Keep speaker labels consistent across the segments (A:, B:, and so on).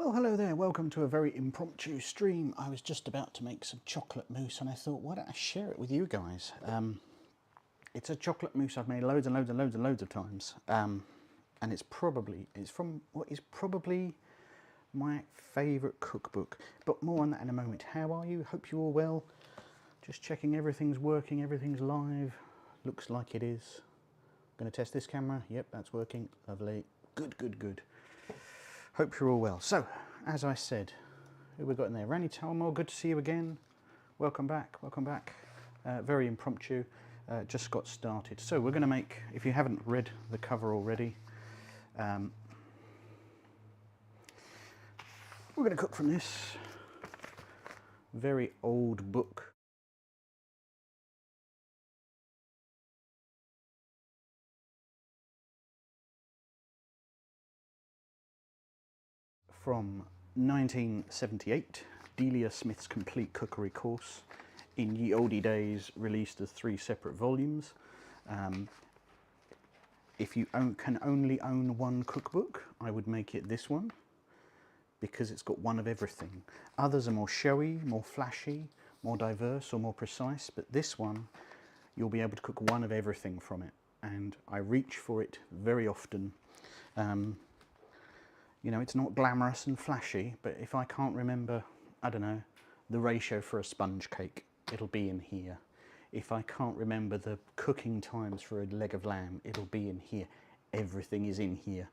A: Well, hello there, welcome to a very impromptu stream. I was just about to make some chocolate mousse and I thought, why don't I share it with you guys? It's a chocolate mousse I've made loads of times. And it's from what is probably my favourite cookbook. But more on that in a moment. How are you? Hope you're all well. Just checking everything's working, everything's live. Looks like it is. Going to test this camera. Yep, that's working. Lovely. Good. Hope you're all well. So, as I said, who we got in there? Rani Talmor, good to see you again. Welcome back. Very impromptu. Just got started. So we're going to make, if you haven't read the cover already, we're going to cook from this very old book. From 1978, Delia Smith's Complete Cookery Course, in ye olde days released as 3 separate volumes. If you can only own one cookbook, I would make it this one, because it's got one of everything. Others are more showy, more flashy, more diverse or more precise, but this one, you'll be able to cook one of everything from it, and I reach for it very often. You know, it's not glamorous and flashy, but if I can't remember, I don't know, the ratio for a sponge cake, it'll be in here. If I can't remember the cooking times for a leg of lamb, it'll be in here. Everything is in here.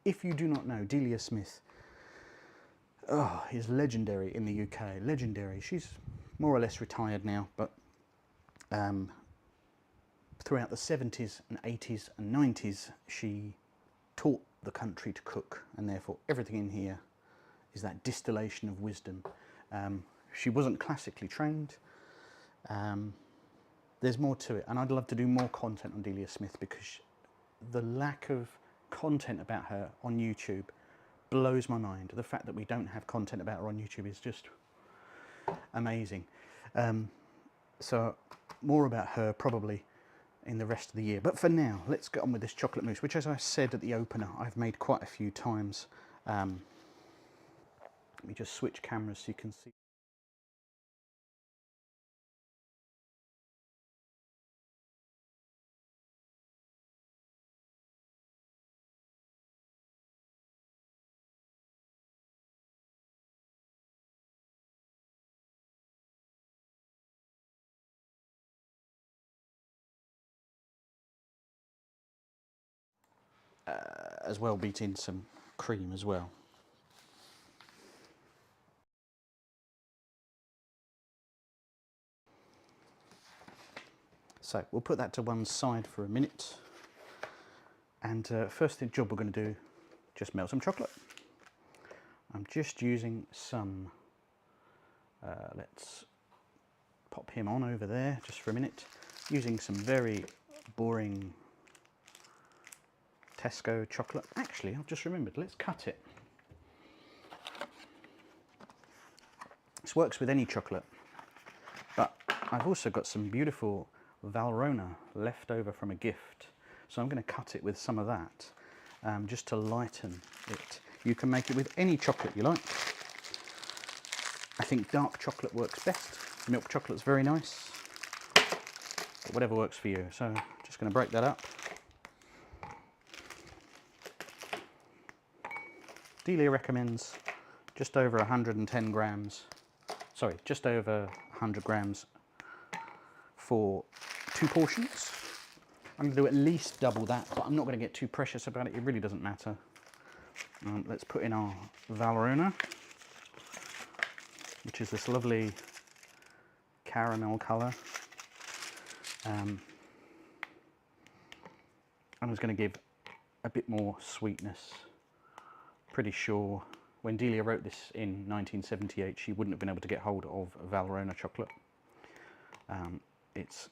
A: If you do not know, Delia Smith is legendary in the UK. Legendary. She's more or less retired now, but throughout the 70s and 80s and 90s, she taught the country to cook, and therefore everything in here is that distillation of wisdom. She wasn't classically trained. There's more to it, and I'd love to do more content on Delia Smith, because the lack of content about her on YouTube blows my mind. The fact that we don't have content about her on YouTube is just amazing. So more about her probably in the rest of the year. But for now, let's get on with this chocolate mousse, which, as I said at the opener, I've made quite a few times. Let me just switch cameras so you can see. As well, beat in some cream as well. So we'll put that to one side for a minute, and first job we're going to do, just melt some chocolate. I'm just using some, let's pop him on over there just for a minute, using some very boring Tesco chocolate. Actually, I've just remembered, let's cut it. This works with any chocolate, but I've also got some beautiful Valrhona left over from a gift, so I'm going to cut it with some of that, just to lighten it. You can make it with any chocolate you like. I think dark chocolate works best. Milk chocolate's very nice, but whatever works for you. So just going to break that up. Delia recommends just over 110 grams, sorry, just over 100 grams for 2 portions. I'm going to do at least double that, but I'm not going to get too precious about it. It really doesn't matter. Let's put in our Valrhona, which is this lovely caramel colour. And it's going to give a bit more sweetness. Pretty sure when Delia wrote this in 1978, she wouldn't have been able to get hold of Valrhona chocolate. It's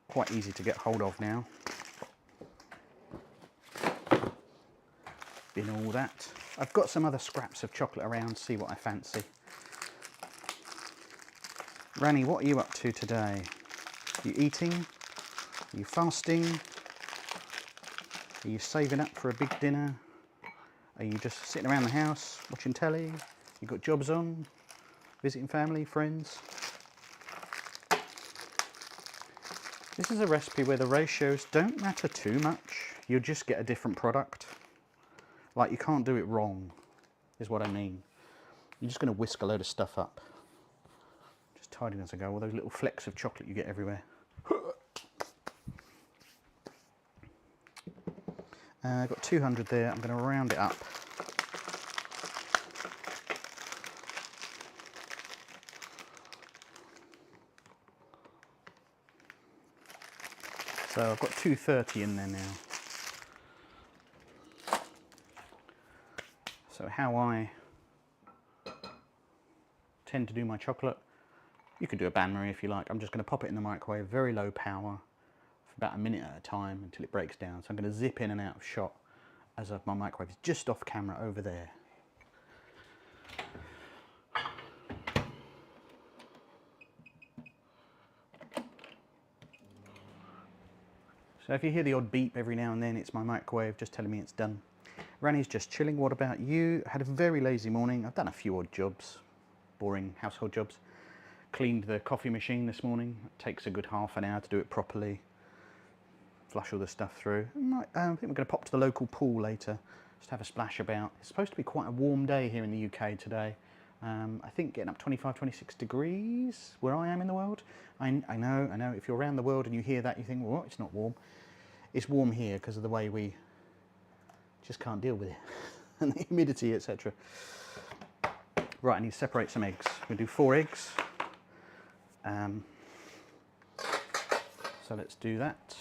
A: quite easy to get hold of now. Bin all that. I've got some other scraps of chocolate around, see what I fancy. Rani, what are you up to today? Are you eating? Are you fasting? Are you saving up for a big dinner? Are you just sitting around the house watching telly? You got jobs on? Visiting family, friends? This is a recipe where the ratios don't matter too much. You'll just get a different product. Like, you can't do it wrong, is what I mean. You're just going to whisk a load of stuff up. Just tidying as I go, all those little flecks of chocolate you get everywhere. I've got 200 there, I'm going to round it up. So I've got 230 in there now. So how I tend to do my chocolate, you could do a bain-marie if you like. I'm just going to pop it in the microwave, very low power, for about a minute at a time until it breaks down. So I'm going to zip in and out of shot as my microwave is just off camera over there. So if you hear the odd beep every now and then, it's my microwave just telling me it's done. Ranny's just chilling. What about you? Had a very lazy morning. I've done a few odd jobs, boring household jobs. Cleaned the coffee machine this morning. It takes a good half an hour to do it properly. Flush all the stuff through. I think we're going to pop to the local pool later, just have a splash about. It's supposed to be quite a warm day here in the UK today. I think getting up 25, 26 degrees where I am in the world. I know, if you're around the world and you hear that, you think, well, it's not warm. It's warm here because of the way we just can't deal with it. And the humidity, etc. Right, I need to separate some eggs. We'll do 4 eggs. So let's do that.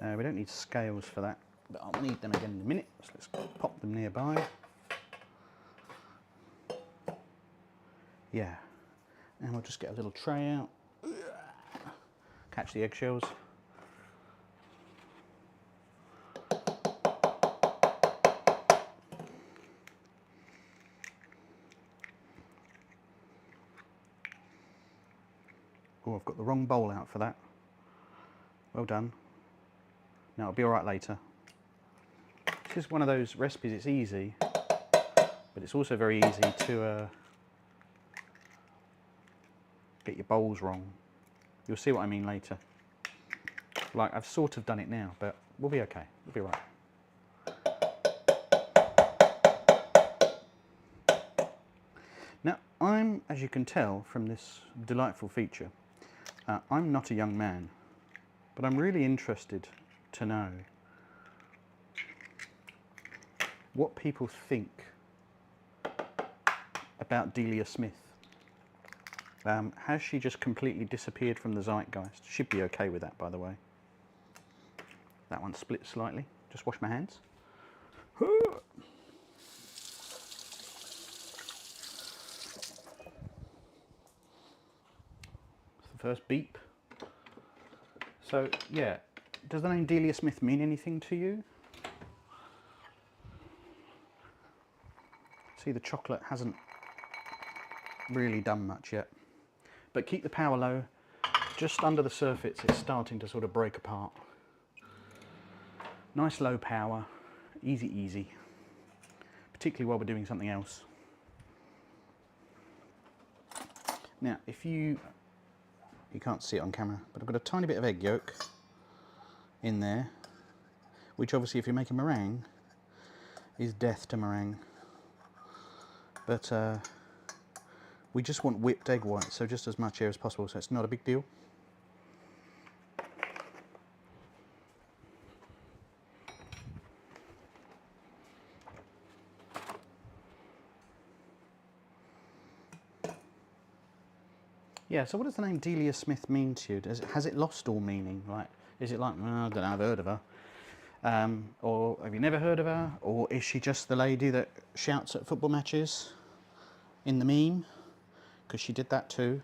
A: We don't need scales for that, but I'll need them again in a minute. So let's pop them nearby. Yeah, and we'll just get a little tray out. Catch the eggshells. Oh, I've got the wrong bowl out for that. Well done. Now, it'll be all right later. This is one of those recipes, it's easy, but it's also very easy to get your bowls wrong. You'll see what I mean later. Like, I've sort of done it now, but we'll be okay. We'll be all right. Now, as you can tell from this delightful feature, I'm not a young man, but I'm really interested to know what people think about Delia Smith. Has she just completely disappeared from the zeitgeist? She'd be okay with that, by the way. That one split slightly. Just wash my hands. First beep. So yeah, does the name Delia Smith mean anything to you? See, the chocolate hasn't really done much yet, but keep the power low. Just under the surface it's starting to sort of break apart. Nice low power, easy, particularly while we're doing something else. Now, if you can't see it on camera, but I've got a tiny bit of egg yolk in there, which obviously if you're making meringue is death to meringue. But we just want whipped egg white, so just as much here as possible, so it's not a big deal. Yeah, so what does the name Delia Smith mean to you? Has it lost all meaning? Like, is it like, well, I don't know, I've heard of her. Or have you never heard of her? Or is she just the lady that shouts at football matches in the meme? Because she did that too.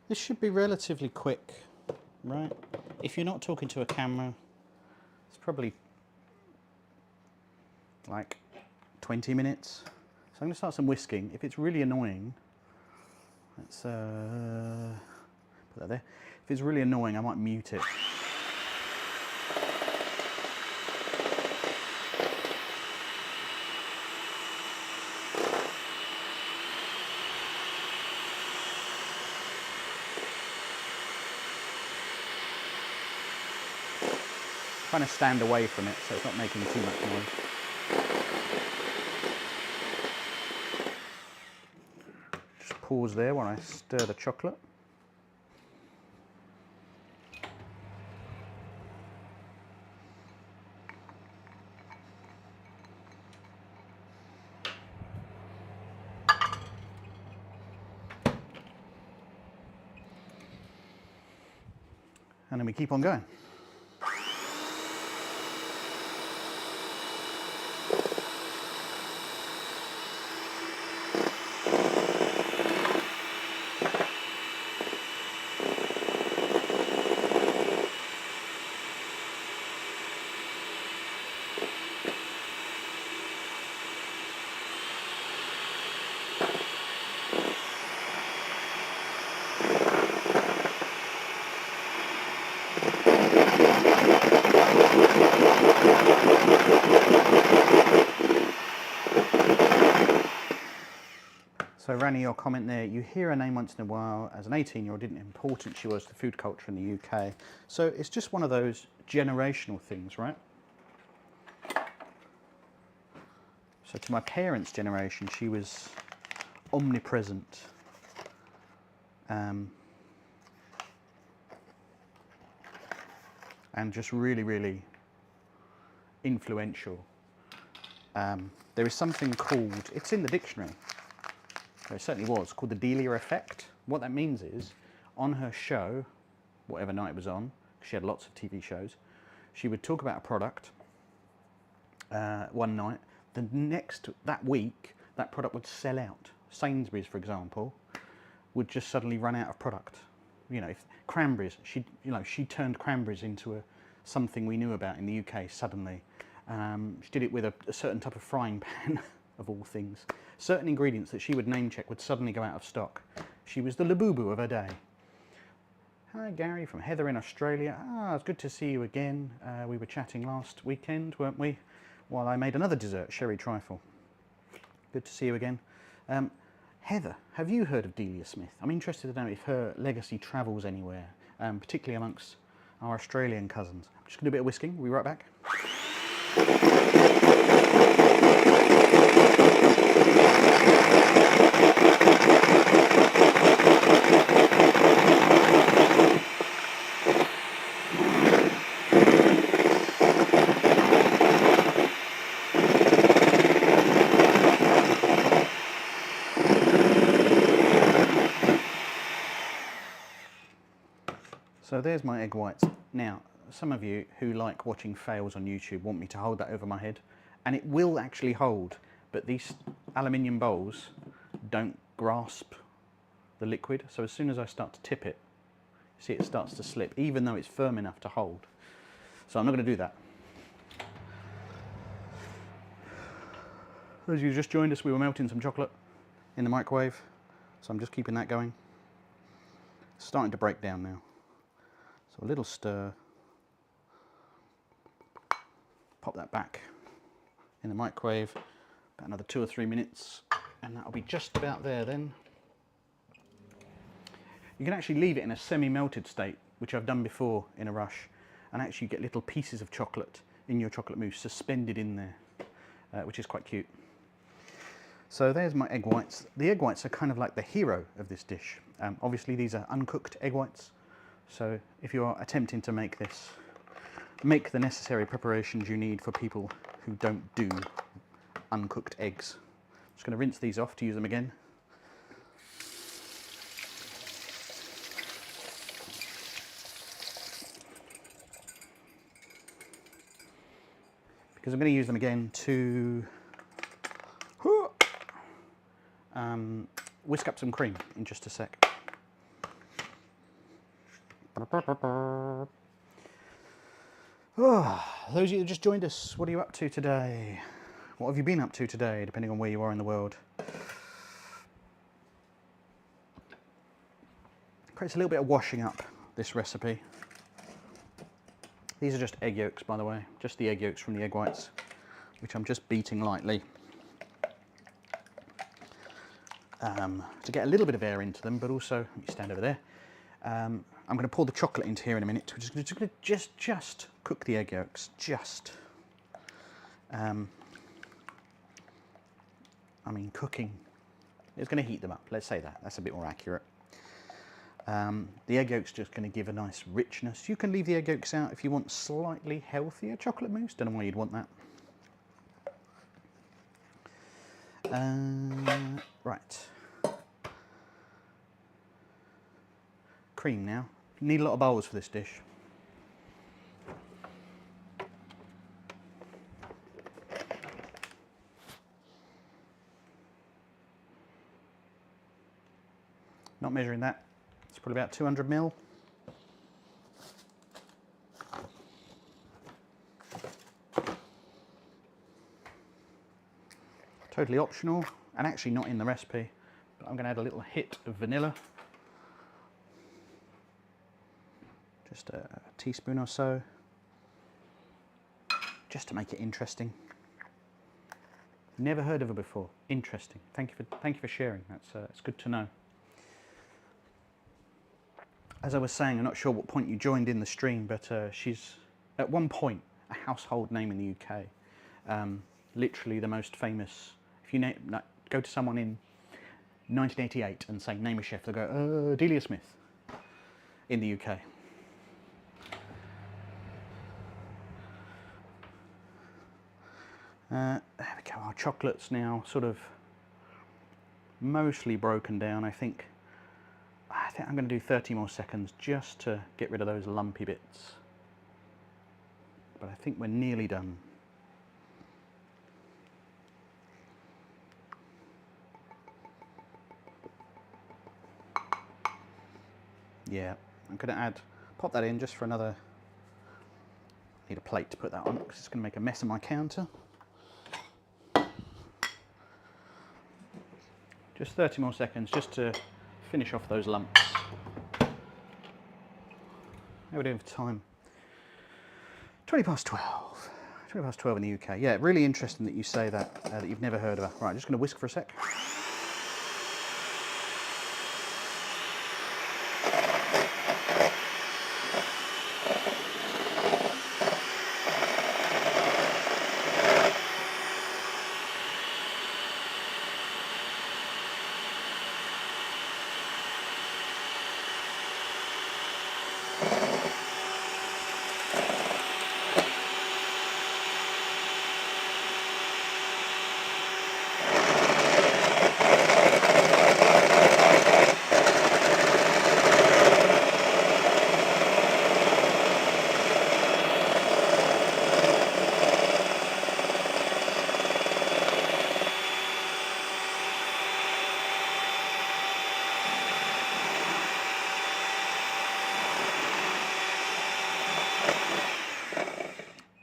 A: This should be relatively quick, right? If you're not talking to a camera, it's probably like 20 minutes. So I'm going to start some whisking. If it's really annoying, Let's put that there. If it's really annoying, I might mute it. Trying to stand away from it so it's not making too much noise. Just pause there while I stir the chocolate. And then we keep on going. So Rani, your comment there, you hear her name once in a while. As an 18-year-old, didn't know how important she was to food culture in the UK. So it's just one of those generational things, right? So to my parents' generation, she was omnipresent. And just really, really influential. There is something called, it's in the dictionary, it certainly was, called the Delia effect. What that means is, on her show, whatever night it was on, she had lots of TV shows, she would talk about a product one night, that week, that product would sell out. Sainsbury's, for example, would just suddenly run out of product. You know, if cranberries, she turned cranberries into something we knew about in the UK suddenly. She did it with a certain type of frying pan, of all things. Certain ingredients that she would name check would suddenly go out of stock. She was the Labubu of her day. Hi Gary, from Heather in Australia. It's good to see you again. We were chatting last weekend, weren't we? While I made another dessert, sherry trifle. Good to see you again. Heather, have you heard of Delia Smith? I'm interested to know if her legacy travels anywhere, particularly amongst our Australian cousins. I'm just going to do a bit of whisking. We'll be right back. So there's my egg whites. Now, some of you who like watching fails on YouTube want me to hold that over my head, and it will actually hold, but these aluminium bowls don't grasp the liquid, so as soon as I start to tip it, see it starts to slip, even though it's firm enough to hold. So I'm not going to do that. As you just joined us, we were melting some chocolate in the microwave, so I'm just keeping that going. It's starting to break down now. So a little stir, pop that back in the microwave, about another 2 or 3 minutes, and that'll be just about there then. You can actually leave it in a semi-melted state, which I've done before in a rush, and actually get little pieces of chocolate in your chocolate mousse suspended in there, which is quite cute. So there's my egg whites. The egg whites are kind of like the hero of this dish. Obviously these are uncooked egg whites. So if you are attempting to make this, make the necessary preparations you need for people who don't do uncooked eggs. I'm just going to rinse these off to use them again. Because I'm going to use them again to whisk up some cream in just a sec. Oh, those of you who just joined us, what are you up to today? What have you been up to today, depending on where you are in the world? Creates a little bit of washing up, this recipe. These are just egg yolks, by the way, just the egg yolks from the egg whites, which I'm just beating lightly to get a little bit of air into them, but also, let me stand over there. I'm going to pour the chocolate into here in a minute. We're just going to just cook the egg yolks, just. I mean, cooking is going to heat them up. Let's say that. That's a bit more accurate. The egg yolk's just going to give a nice richness. You can leave the egg yolks out if you want slightly healthier chocolate mousse. Don't know why you'd want that. Right. Cream now. Need a lot of bowls for this dish. Not measuring that. It's probably about 200 ml. Totally optional and actually not in the recipe, but I'm going to add a little hit of vanilla. Just a teaspoon or so, just to make it interesting. Never heard of her before. Interesting. Thank you for sharing. It's good to know. As I was saying, I'm not sure what point you joined in the stream, but she's at one point a household name in the UK. Literally the most famous. If you go to someone in 1988 and say name a chef, they'll go Delia Smith in the UK. There we go. Our chocolate's now sort of mostly broken down. I think I'm going to do 30 more seconds just to get rid of those lumpy bits. But I think we're nearly done. Yeah, I'm going to pop that in just for another. Need a plate to put that on because it's going to make a mess of my counter. Just 30 more seconds just to finish off those lumps. How are we doing for time? 20 past 12. 20 past 12 in the UK. Yeah, really interesting that you say that, that you've never heard of her. Right, I'm just going to whisk for a sec.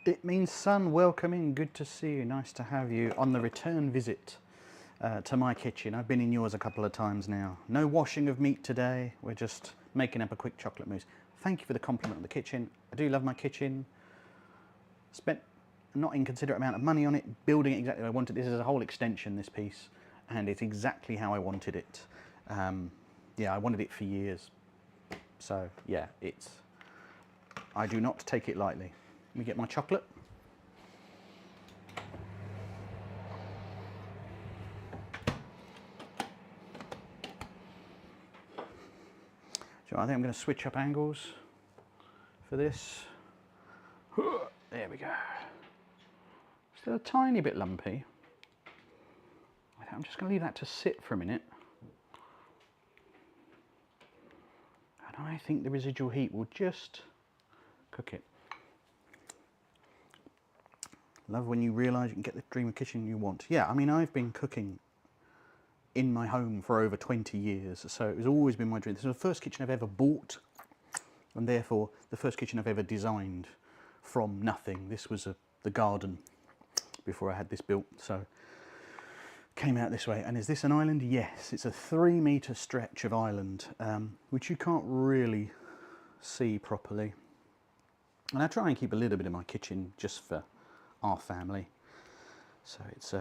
A: It means son, welcome in, good to see you, nice to have you on the return visit to my kitchen. I've been in yours a couple of times now. No washing of meat today, we're just making up a quick chocolate mousse. Thank you for the compliment on the kitchen. I do love my kitchen. Spent a not inconsiderate amount of money on it, building it exactly how I wanted. This is a whole extension, this piece, and it's exactly how I wanted it. Yeah, I wanted it for years. So yeah, I do not take it lightly. Let me get my chocolate. So I think I'm going to switch up angles for this. There we go. Still a tiny bit lumpy. I'm just going to leave that to sit for a minute. And I think the residual heat will just cook it. Love when you realise you can get the dream of kitchen you want. Yeah, I mean, I've been cooking in my home for over 20 years, so it has always been my dream. This is the first kitchen I've ever bought, and therefore the first kitchen I've ever designed from nothing. This was the garden before I had this built, so came out this way. And is this an island? Yes, it's a 3-metre stretch of island, which you can't really see properly. And I try and keep a little bit of my kitchen just for our family, so it's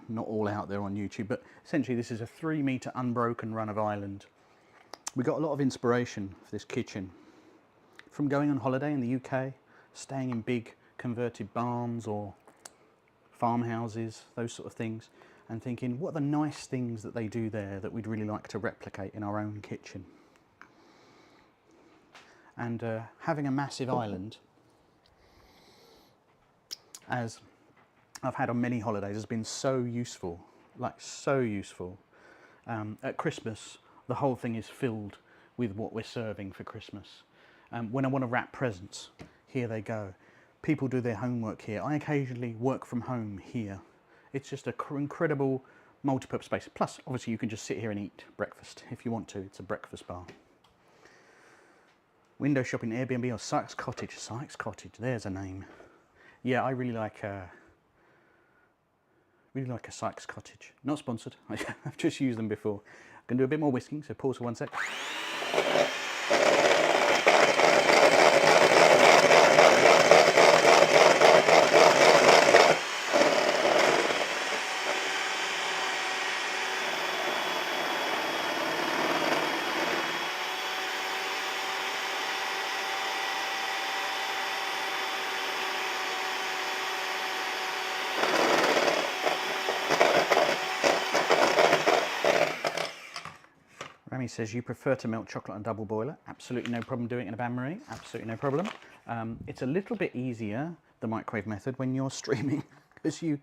A: not all out there on YouTube. But essentially this is a 3-metre unbroken run of island. We got a lot of inspiration for this kitchen from going on holiday in the UK, staying in big converted barns or farmhouses, those sort of things, and thinking, what are the nice things that they do there that we'd really like to replicate in our own kitchen? And having a massive island, as I've had on many holidays, has been so useful, like so useful. At Christmas, the whole thing is filled with what we're serving for Christmas. When I want to wrap presents, here they go. People do their homework here. I occasionally work from home here. It's just an incredible multi-purpose space. Plus, obviously, you can just sit here and eat breakfast if you want to. It's a breakfast bar. Window shopping, Airbnb or Sykes Cottage. Sykes Cottage, there's a name. Yeah, I really like a Sykes Cottage. Not sponsored. I've just used them before. I'm going to do a bit more whisking, so pause for 1 sec. Rami says you prefer to melt chocolate on a double boiler. Absolutely no problem doing it in a bain-marie. Absolutely no problem. It's a little bit easier, the microwave method, when you're streaming, because you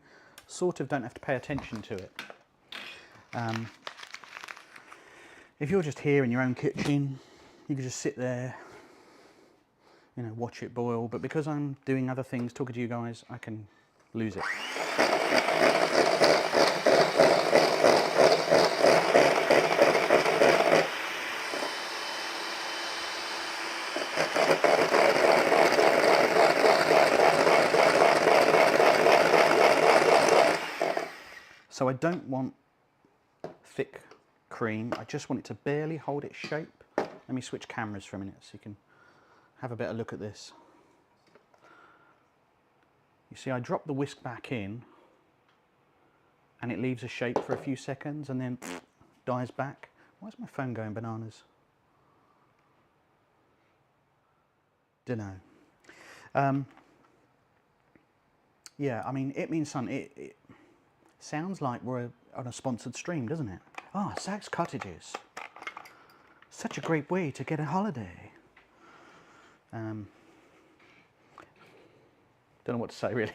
A: sort of don't have to pay attention to it. If you're just here in your own kitchen, you can just sit there, you know, watch it boil. But because I'm doing other things, talking to you guys, I can lose it. So I don't want thick cream, I just want it to barely hold its shape. Let me switch cameras for a minute so you can have a better look at this. You see, I drop the whisk back in and it leaves a shape for a few seconds and then dies back. Why is my phone going bananas? Dunno. Yeah, I mean, it means something. It sounds like we're on a sponsored stream, doesn't it? Ah, Sykes Cottages. Such a great way to get a holiday. Don't know what to say, really.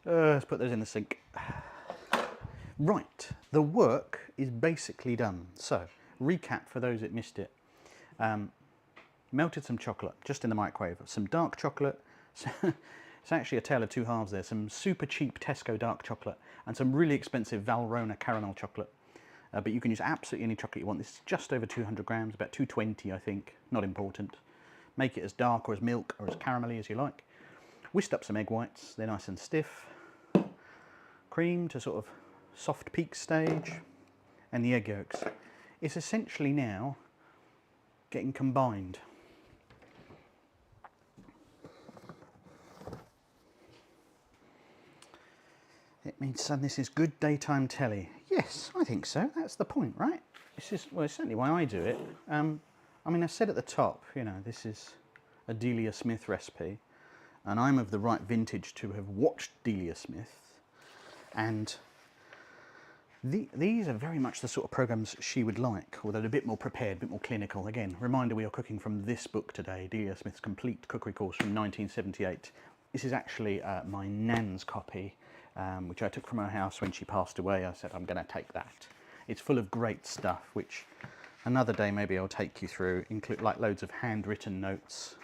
A: Let's put those in the sink. Right, the work is basically done. So, recap for those that missed it. Melted some chocolate, just in the microwave. Some dark chocolate. It's actually a tale of two halves there. Some super cheap Tesco dark chocolate and some really expensive Valrhona caramel chocolate. But you can use absolutely any chocolate you want. This is just over 200 grams, about 220 I think, not important. Make it as dark or as milk or as caramelly as you like. Whisked up some egg whites, they're nice and stiff. Cream to sort of soft peak stage. And the egg yolks. It's essentially now getting combined. It means, son, this is good daytime telly. Yes, I think so. That's the point, right? This is, well, it's certainly why I do it. I mean, I said at the top, you know, this is a Delia Smith recipe, and I'm of the right vintage to have watched Delia Smith, and these are very much the sort of programs she would like, although they're a bit more prepared, a bit more clinical. Again, reminder, we are cooking from this book today, Delia Smith's Complete Cookery Course from 1978. This is actually my nan's copy, which I took from her house when she passed away. I said, I'm going to take that. It's full of great stuff, which another day maybe I'll take you through, include like loads of handwritten notes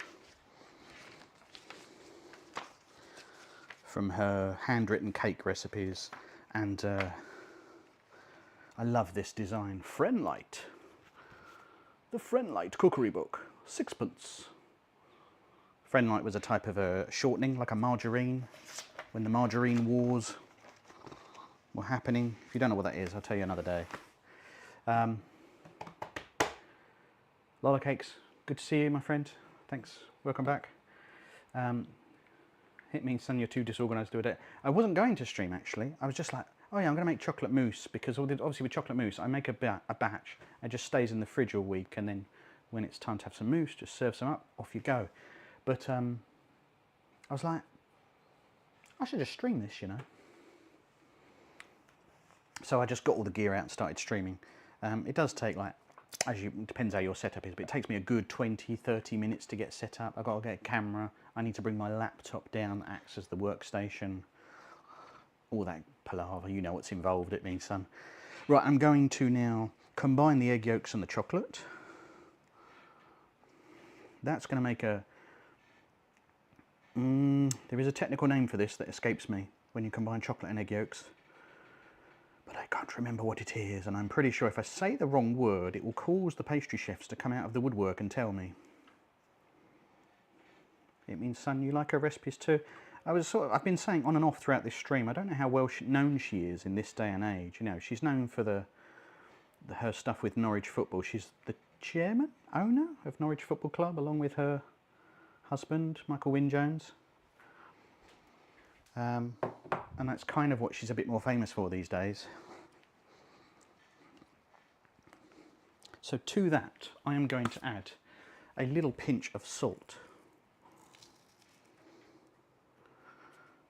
A: from her handwritten cake recipes. And I love this design. Friendlight. The Friendlight cookery book, 6pence. Friendlight was a type of a shortening, like a margarine, when the margarine wars or happening. If you don't know what that is, I'll tell you another day. Lola Cakes, good to see you, my friend. Thanks, welcome back. It means, son, you're too disorganised to do it. I wasn't going to stream, actually. I was just like, oh yeah, I'm going to make chocolate mousse, because obviously with chocolate mousse, I make a batch. It just stays in the fridge all week, and then when it's time to have some mousse, just serve some up, off you go. But I was like, I should just stream this, you know. So I just got all the gear out and started streaming. It does take, like, depends how your setup is, but it takes me a good 20-30 minutes to get set up. I've got to get a camera, I need to bring my laptop down that acts as the workstation, all that palaver, you know what's involved, it means, son. Right, I'm going to now combine the egg yolks and the chocolate. That's going to make a... there is a technical name for this that escapes me when you combine chocolate and egg yolks, but I can't remember what it is, and I'm pretty sure if I say the wrong word, it will cause the pastry chefs to come out of the woodwork and tell me. It means, son, you like her recipes too? I've been saying on and off throughout this stream, I don't know how well known she is in this day and age. You know, she's known for her stuff with Norwich Football. She's the chairman, owner of Norwich Football Club, along with her husband, Michael Wynne-Jones. And that's kind of what she's a bit more famous for these days. So to that, I am going to add a little pinch of salt.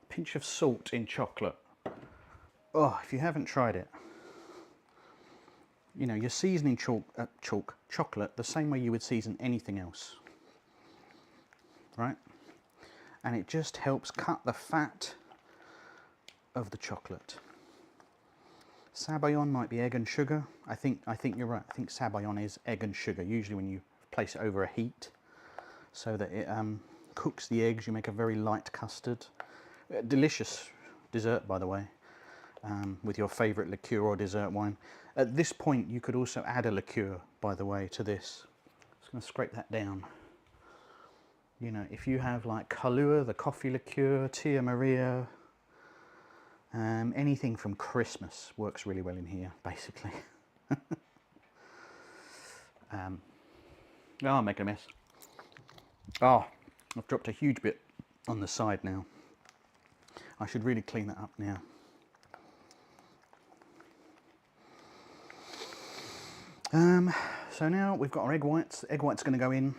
A: Pinch of salt in chocolate. Oh, if you haven't tried it, you know, you're seasoning chocolate the same way you would season anything else, right? And it just helps cut the fat of the chocolate. Sabayon might be egg and sugar. I think you're right. I think Sabayon is egg and sugar. Usually when you place it over a heat so that it cooks the eggs, you make a very light custard. Delicious dessert, by the way, with your favourite liqueur or dessert wine. At this point, you could also add a liqueur, by the way, to this. Just going to scrape that down. You know, if you have like Kahlua, the coffee liqueur, Tia Maria, anything from Christmas works really well in here, basically. Oh, I'm making a mess. Oh, I've dropped a huge bit on the side now. I should really clean that up now. So now we've got our egg whites. The egg white's going to go in.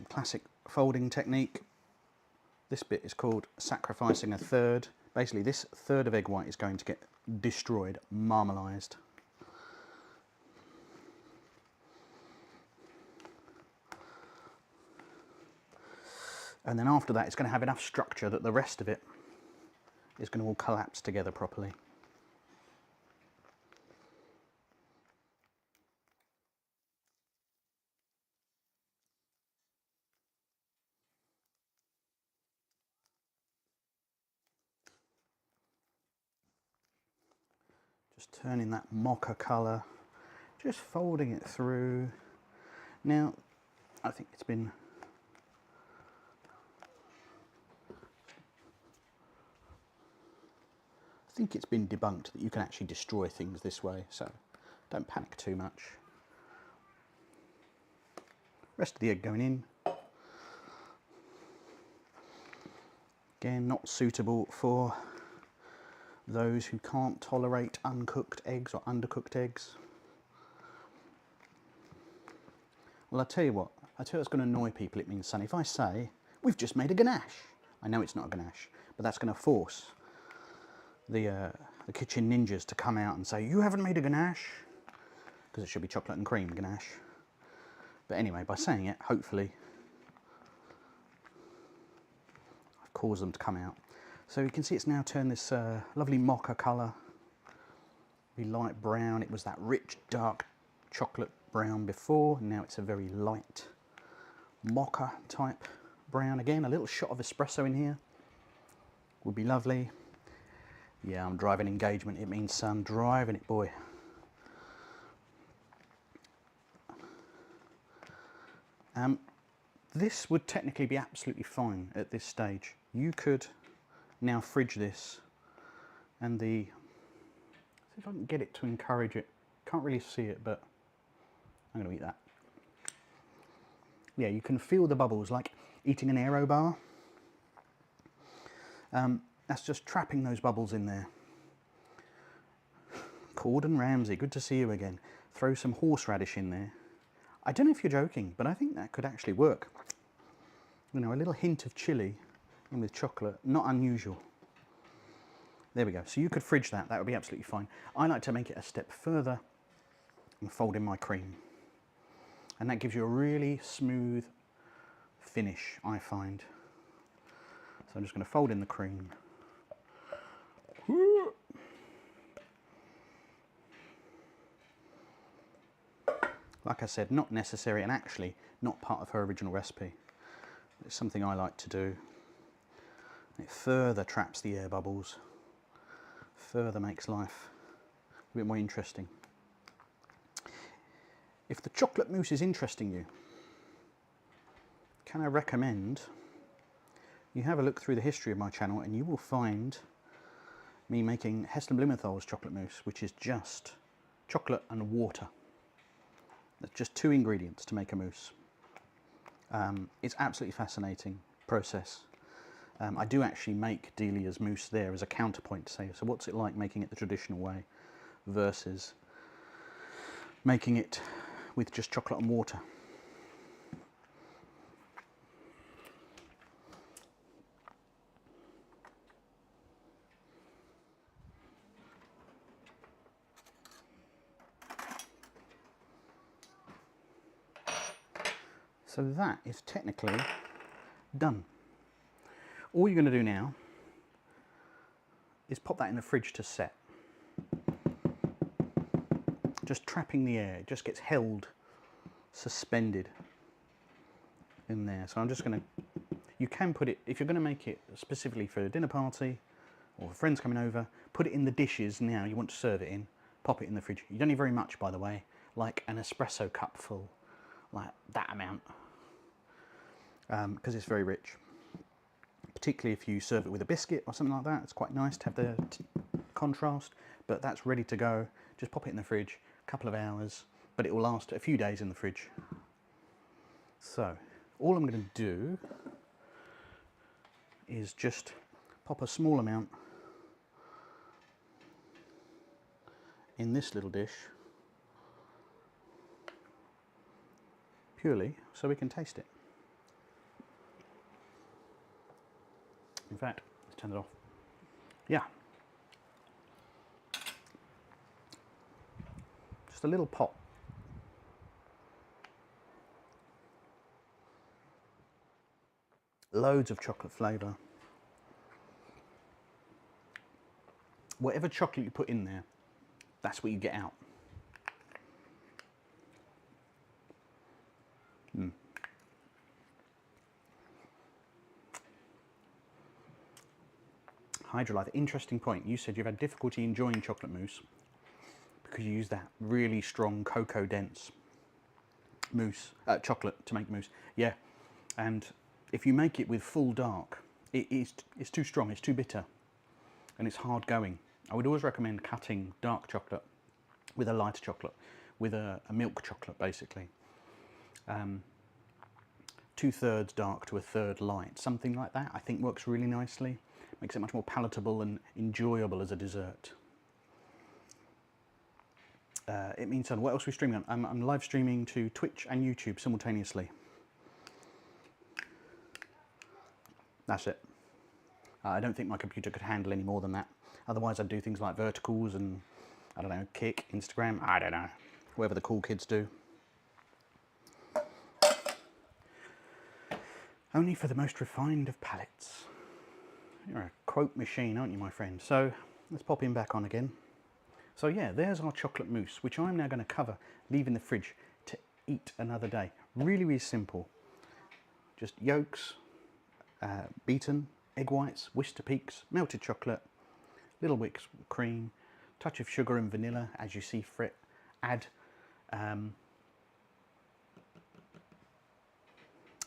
A: Classic folding technique. This bit is called sacrificing a third. Basically, this third of egg white is going to get destroyed, marmalised. And then after that, it's going to have enough structure that the rest of it is going to all collapse together properly. Just turning that mocha colour, just folding it through. Now, I think it's been debunked that you can actually destroy things this way, so don't panic too much. Rest of the egg going in. Again, not suitable for those who can't tolerate uncooked eggs or undercooked eggs. Well, I'll tell you what's going to annoy people, it means, son, if I say, we've just made a ganache. I know it's not a ganache, but that's going to force the kitchen ninjas to come out and say, you haven't made a ganache, because it should be chocolate and cream ganache. But anyway, by saying it, hopefully I've caused them to come out. So you can see it's now turned this lovely mocha colour, very light brown. It was that rich, dark chocolate brown before, and now it's a very light mocha type brown. Again, a little shot of espresso in here would be lovely. Yeah, I'm driving engagement, it means, son, driving it, boy. This would technically be absolutely fine at this stage. You could now fridge this And see if I can get it to encourage it. Can't really see it, but I'm going to eat that. Yeah, you can feel the bubbles like eating an aero bar. That's just trapping those bubbles in there. Gordon Ramsay, good to see you again. Throw some horseradish in there. I don't know if you're joking, but I think that could actually work. You know, a little hint of chili in with chocolate, not unusual. There we go. So you could fridge that. That would be absolutely fine. I like to make it a step further and fold in my cream. And that gives you a really smooth finish, I find. So I'm just going to fold in the cream. Like I said, not necessary and actually not part of her original recipe. It's something I like to do. It further traps the air bubbles, further makes life a bit more interesting. If the chocolate mousse is interesting you, can I recommend you have a look through the history of my channel and you will find me making Heston Blumenthal's chocolate mousse, which is just chocolate and water. That's just 2 ingredients to make a mousse. It's absolutely fascinating process. I do actually make Delia's mousse there as a counterpoint to say, so what's it like making it the traditional way versus making it with just chocolate and water. So that is technically done. All you're going to do now is pop that in the fridge to set. Just trapping the air, it just gets held, suspended in there. So I'm just going to, you can put it, if you're going to make it specifically for a dinner party or friends coming over, put it in the dishes now you want to serve it in, pop it in the fridge. You don't need very much, by the way, like an espresso cup full, like that amount. Because it's very rich, particularly if you serve it with a biscuit or something like that. It's quite nice to have the contrast, but that's ready to go. Just pop it in the fridge, a couple of hours, but it will last a few days in the fridge. So all I'm going to do is just pop a small amount in this little dish, purely so we can taste it. In fact, let's turn it off. Yeah. Just a little pop. Loads of chocolate flavour. Whatever chocolate you put in there, that's what you get out. Hydrolyte, interesting point. You said you've had difficulty enjoying chocolate mousse because you use that really strong cocoa dense mousse, chocolate to make mousse. Yeah, and if you make it with full dark, it's too strong, it's too bitter, and it's hard going. I would always recommend cutting dark chocolate with a lighter chocolate, with a milk chocolate basically. 2/3 dark to 1/3 light, something like that, I think works really nicely. Makes it much more palatable and enjoyable as a dessert. It means what else are we streaming on? I'm live streaming to Twitch and YouTube simultaneously. That's it. I don't think my computer could handle any more than that. Otherwise I'd do things like verticals and, I don't know, Kick, Instagram, I don't know. Whatever the cool kids do. Only for the most refined of palates. You're a quote machine, aren't you, my friend? So let's pop him back on again. So yeah, there's our chocolate mousse, which I'm now going to cover, leave in the fridge to eat another day. Really, really simple. Just yolks, beaten, egg whites, Worcester peaks, melted chocolate, little whipped cream, touch of sugar and vanilla as you see fit. Add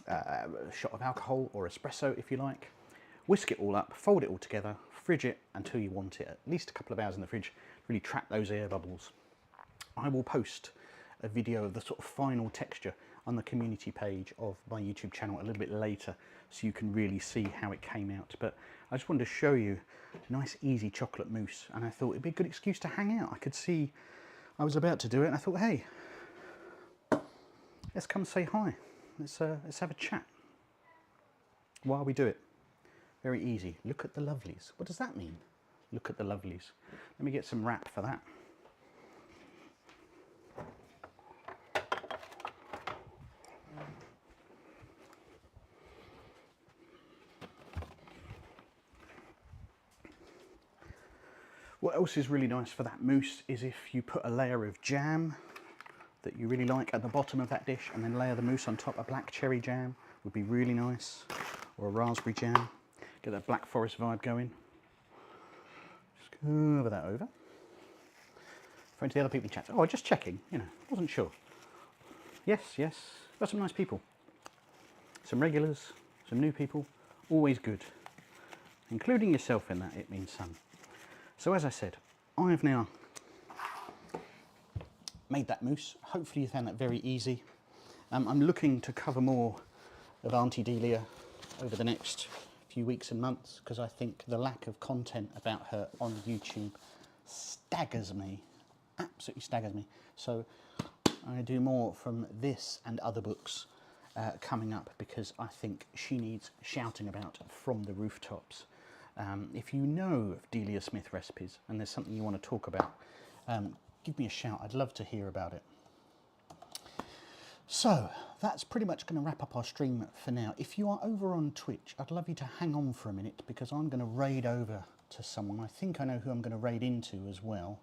A: a shot of alcohol or espresso if you like. whisk it all up, fold it all together, fridge it until you want it, at least a couple of hours in the fridge, really trap those air bubbles. I will post a video of the sort of final texture on the community page of my YouTube channel a little bit later, so you can really see how it came out. But I just wanted to show you a nice easy chocolate mousse, and I thought it'd be a good excuse to hang out. I could see I was about to do it and I thought, hey, let's come say hi, let's have a chat while we do it. Very easy. Look at the lovelies. What does that mean? Look at the lovelies. Let me get some wrap for that. What else is really nice for that mousse is if you put a layer of jam that you really like at the bottom of that dish and then layer the mousse on top. A black cherry jam would be really nice, or a raspberry jam. Get that Black Forest vibe going. Just cover that over. Phone to the other people in chat. Oh, just checking, you know, wasn't sure. Yes, yes, got some nice people. Some regulars, some new people, always good. Including yourself in that, it means some. So as I said, I've now made that mousse. Hopefully you found that very easy. I'm looking to cover more of Auntie Delia over the next few weeks and months, because I think the lack of content about her on YouTube staggers me, absolutely staggers me. So I do more from this and other books coming up, because I think she needs shouting about from the rooftops. If you know of Delia Smith recipes and there's something you want to talk about, give me a shout. I'd love to hear about it. So that's pretty much going to wrap up our stream for now. If you are over on Twitch, I'd love you to hang on for a minute, because I'm going to raid over to someone. I think I know who I'm going to raid into as well.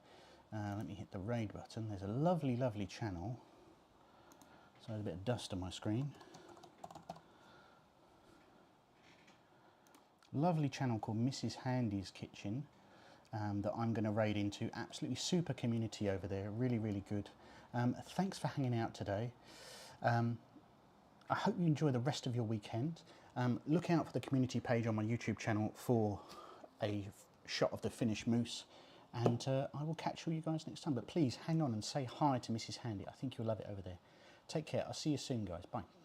A: Let me hit the raid button. There's a lovely, lovely channel. So there's a bit of dust on my screen. Lovely channel called Mrs. Handy's Kitchen that I'm going to raid into. Absolutely super community over there. Really, really good. Thanks for hanging out today. I hope you enjoy the rest of your weekend. Look out for the community page on my YouTube channel for a shot of the finished mousse, and I will catch you guys next time. But please hang on and say hi to Mrs. Handy. I think you'll love it over there. Take care. I'll see you soon, guys. Bye.